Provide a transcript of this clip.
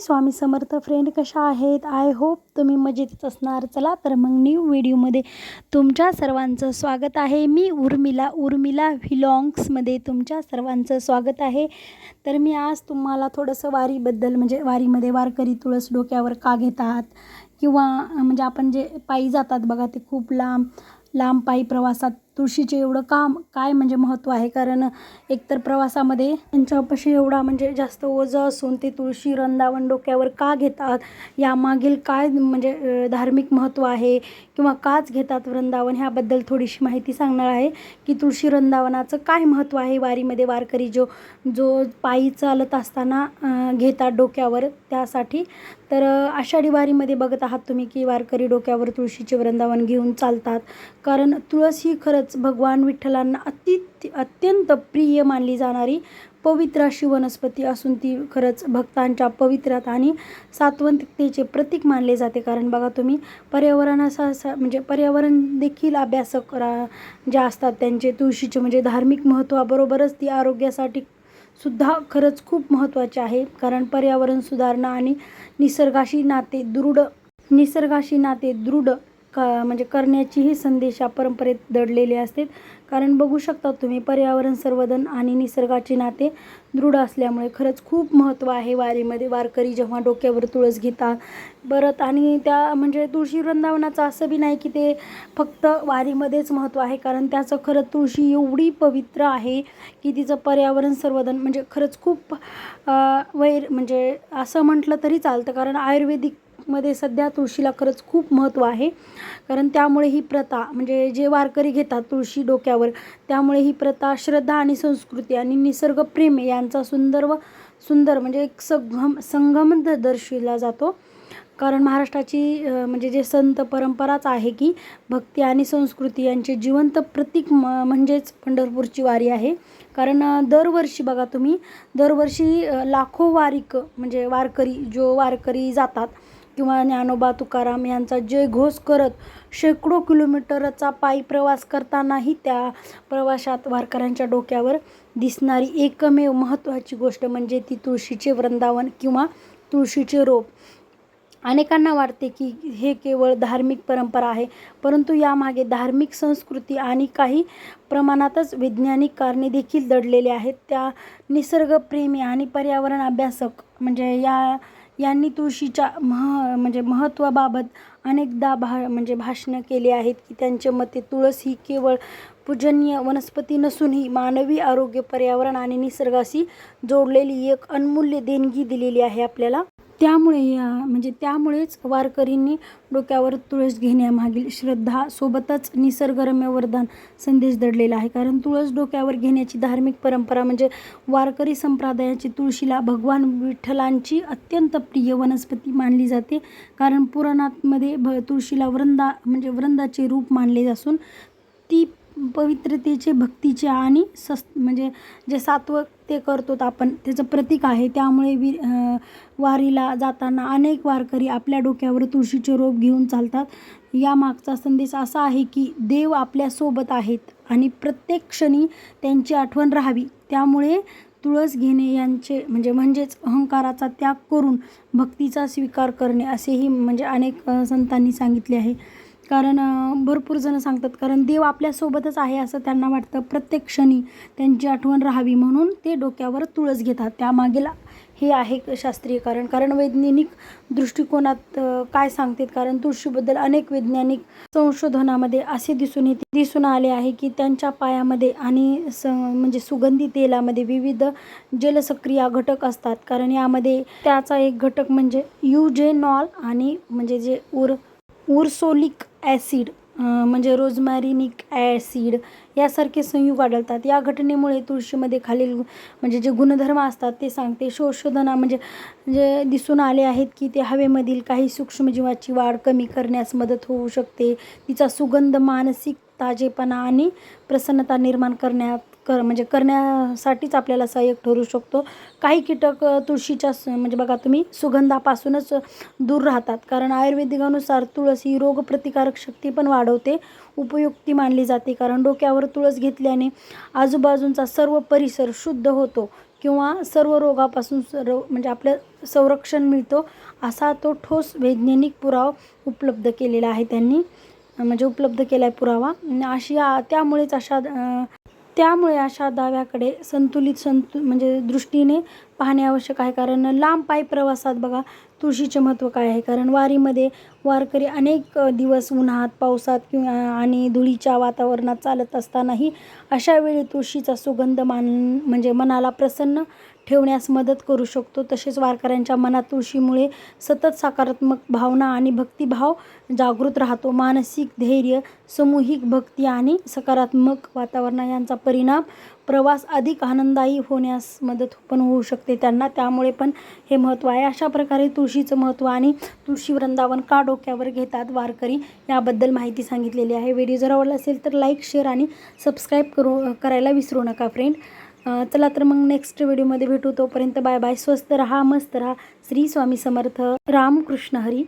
Swami Samarth friend, कशा आहेत? I hope तुम्ही मजेतच असणार. चला तर मग न्यू व्हिडिओमध्ये तुमच्या सर्वांचं स्वागत आहे. मी उर्मिला व्हिलॉग्समध्ये तुमच्या सर्वांचं स्वागत आहे. तर मी आज तुम्हाला थोडंसं वारीबद्दल, म्हणजे वारीमध्ये वारकरी तुळस डोक्यावर का घेतात, किंवा म्हणजे आपण जे पायी जातात बघा, ते खूप लांब पायी प्रवासात तुळशीचे एवढं काय म्हणजे महत्त्व आहे. कारण एकतर प्रवासामध्ये त्यांच्यापाशी एवढा म्हणजे जास्त ओझं असून ते तुळशी वृंदावन डोक्यावर का घेतात, यामागील काय म्हणजे धार्मिक महत्त्व आहे, किंवा काच घेतात वृंदावन, ह्याबद्दल थोडीशी माहिती सांगणार आहे की तुळशी वृंदावनाचं काय महत्त्व आहे. वारीमध्ये वारकरी जो पायी चालत असताना घेतात डोक्यावर, त्यासाठी. तर आषाढी वारीमध्ये बघत आहात तुम्ही की वारकरी डोक्यावर तुळशीचे वृंदावन घेऊन चालतात. कारण तुळस ही खरंच भगवान विठ्ठलांना अत्यंत प्रिय मानली जाणारी पवित्र अशी वनस्पती असून ती खरंच भक्तांच्या पवित्रता आणि सात्त्विकतेचे प्रतीक मानले जाते. कारण बघा तुम्ही, म्हणजे पर्यावरण देखील अभ्यासक जे असतात त्यांचे तुळशीचे म्हणजे धार्मिक महत्त्वाबरोबरच ती आरोग्यासाठी सुद्धा खरंच खूप महत्त्वाचे आहे. कारण पर्यावरण सुधारणा आणि निसर्गाशी नाते दृढ म्हणजे करण्याचीही संदेश या परंपरेत दडलेले असते. कारण बघू शकता तुम्ही, पर्यावरण संवर्धन आणि निसर्गाचे नाते दृढ असल्यामुळे खरंच खूप महत्त्व आहे वारीमध्ये. वारकरी जेव्हा डोक्यावर तुळस घेतात परत, आणि त्या म्हणजे तुळशी वृंदावनाचं असं बी नाही की ते फक्त वारीमध्येच महत्त्व आहे. कारण त्याचं खरंच तुळशी एवढी पवित्र आहे की तिचं पर्यावरण संवर्धन म्हणजे खरंच खूप म्हणजे असं म्हटलं तरी चालतं. कारण आयुर्वेदिकमध्ये सध्या तुळशीला खरंच खूप महत्त्व आहे. कारण त्यामुळे ही प्रथा, म्हणजे जे वारकरी घेतात तुळशी डोक्यावर, त्यामुळे ही प्रथा श्रद्धा आणि संस्कृती आणि निसर्गप्रेम यांचा सुंदर म्हणजे एक संगम दर्शविला जातो. कारण महाराष्ट्राची म्हणजे जे संत परंपराच आहे की भक्ती आणि संस्कृती यांचे जिवंत प्रतीक म्हणजेच पंढरपूरची वारी आहे. कारण दरवर्षी बघा तुम्ही, लाखो म्हणजे वारकरी जातात, किंवा ज्ञानोबा तुकाराम यांचा जयघोष करत शेकडो किलोमीटरचा पायी प्रवास करतानाही त्या प्रवासात वारकऱ्यांच्या डोक्यावर दिसणारी एकमेव महत्त्वाची गोष्ट म्हणजे ती तुळशीचे वृंदावन किंवा तुळशीचे रोप. अनेकांना वाटते की हे केवळ धार्मिक परंपरा आहे, परंतु यामागे धार्मिक संस्कृती आणि काही प्रमाणातच वैज्ञानिक कारणे देखील दडलेले आहेत. त्या निसर्गप्रेमी आणि पर्यावरण अभ्यासक म्हणजे यांनी तुळशीच्या म्हणजे महत्त्वाबाबत अनेकदा भाषणं केली आहेत की त्यांच्या मते तुळस ही केवळ पूजनीय वनस्पती नसून ही मानवी आरोग्य, पर्यावरण आणि निसर्गाशी जोडलेली एक अनमूल्य देणगी दिलेली आहे आपल्याला. त्यामुळेच वारकरींनी डोक्यावर तुळस घेण्यामागील श्रद्धा सोबतच निसर्गरम्य वरदान संदेश दडलेला आहे. कारण तुळस डोक्यावर घेण्याची धार्मिक परंपरा म्हणजे वारकरी संप्रदायाची तुळशीला भगवान विठ्ठलांची अत्यंत प्रिय वनस्पती मानली जाते. कारण पुराणांमध्ये तुळशीला वृंदाचे रूप मानले असून ती पवित्रतेचे, भक्तीचे आणि म्हणजे जे सात्त्विकते करतो आपण त्याचं प्रतीक आहे. त्यामुळे वारीला जाताना अनेक वारकरी आपल्या डोक्यावर तुळशीचे रोप घेऊन चालतात. यामागचा संदेश असा आहे की देव आपल्यासोबत आहेत आणि प्रत्येक क्षणी त्यांची आठवण राहावी. त्यामुळे तुळस घेणे म्हणजेच अहंकाराचा त्याग करून भक्तीचा स्वीकार करणे असेही म्हणजे अनेक संतांनी सांगितले आहे. कारण भरपूर जण सांगतात, कारण देव आपल्यासोबतच आहे असं त्यांना वाटतं, प्रत्येक क्षणी त्यांची आठवण राहावी म्हणून ते डोक्यावर तुळस घेतात. त्यामागेला हे आहे शास्त्रीय कारण. कारण वैज्ञानिक दृष्टिकोनात काय सांगतात, कारण तुळशीबद्दल अनेक वैज्ञानिक संशोधनामध्ये असे दिसून आले आहे की त्यांच्या पायामध्ये आणि म्हणजे सुगंधी तेलामध्ये विविध जलसक्रिय घटक असतात. कारण यामध्ये त्याचा एक घटक म्हणजे युजेनॉल आणि म्हणजे जे उर्सोलिक ॲसिड म्हणजे रोझमॅरिनिक ॲसिड यासारखे संयुग आढळतात. या घटनेमुळे तुळशीमध्ये खालील म्हणजे जे गुणधर्म असतात ते सांगते. जे दिसून आले आहेत की ते हवेमधील काही सूक्ष्मजीवाची वाढ कमी करण्यास मदत होऊ शकते. तिचा सुगंध मानसिक ताजेपणा आणि प्रसन्नता निर्माण करण्यासाठीच आपल्याला सहाय्यक ठरू शकतो. काही कीटक तुळशीच्या म्हणजे बघा तुम्ही सुगंधापासूनच दूर राहतात. कारण आयुर्वेदिकानुसार तुळस ही रोगप्रतिकारक शक्ती पण वाढवते, उपयुक्ती मानली जाते. कारण डोक्यावर तुळस घेतल्याने आजूबाजूंचा सर्व परिसर शुद्ध होतो किंवा सर्व रोगापासून म्हणजे आपलं संरक्षण मिळतो असा तो ठोस वैज्ञानिक पुरावा उपलब्ध केलेला आहे त्यांनी, म्हणजे उपलब्ध केला आहे पुरावा. त्यामुळे अशा दाव्याकडे म्हणजे दृष्टीने पाहणे आवश्यक आहे. कारण लांब पायी प्रवासात बघा तुळशीचे महत्त्व काय आहे. कारण वारीमध्ये वारकरी अनेक दिवस उन्हात पावसात किंवा आणि धुळीच्या वातावरणात चालत असतानाही अशा वेळी तुळशीचा सुगंध म्हणजे मनाला प्रसन्न ठेवण्यास मदत करू शकतो. तसेच वारकऱ्यांच्या मनात तुळशीमुळे सतत सकारात्मक भावना आणि भक्तिभाव जागृत राहतो. मानसिक धैर्य, सामूहिक भक्ती आणि सकारात्मक वातावरण यांचा परिणाम प्रवास अधिक आनंददायी होण्यास मदत पण होऊ शकते त्यांना, त्यामुळे पण हे महत्त्व आहे. अशा प्रकारे तुळशीचं महत्त्व आणि तुळशी वृंदावन का डोक्यावर घेतात वारकरी याबद्दल माहिती सांगितलेली आहे. व्हिडिओ जर आवडला असेल तर लाईक, शेअर आणि सबस्क्राईब करायला विसरू नका फ्रेंड. चला तर मग नेक्स्ट व्हिडिओमध्ये भेटू. तोपर्यंत बाय बाय. स्वस्त रहा, मस्त रहा. श्री स्वामी समर्थ. रामकृष्ण हरी.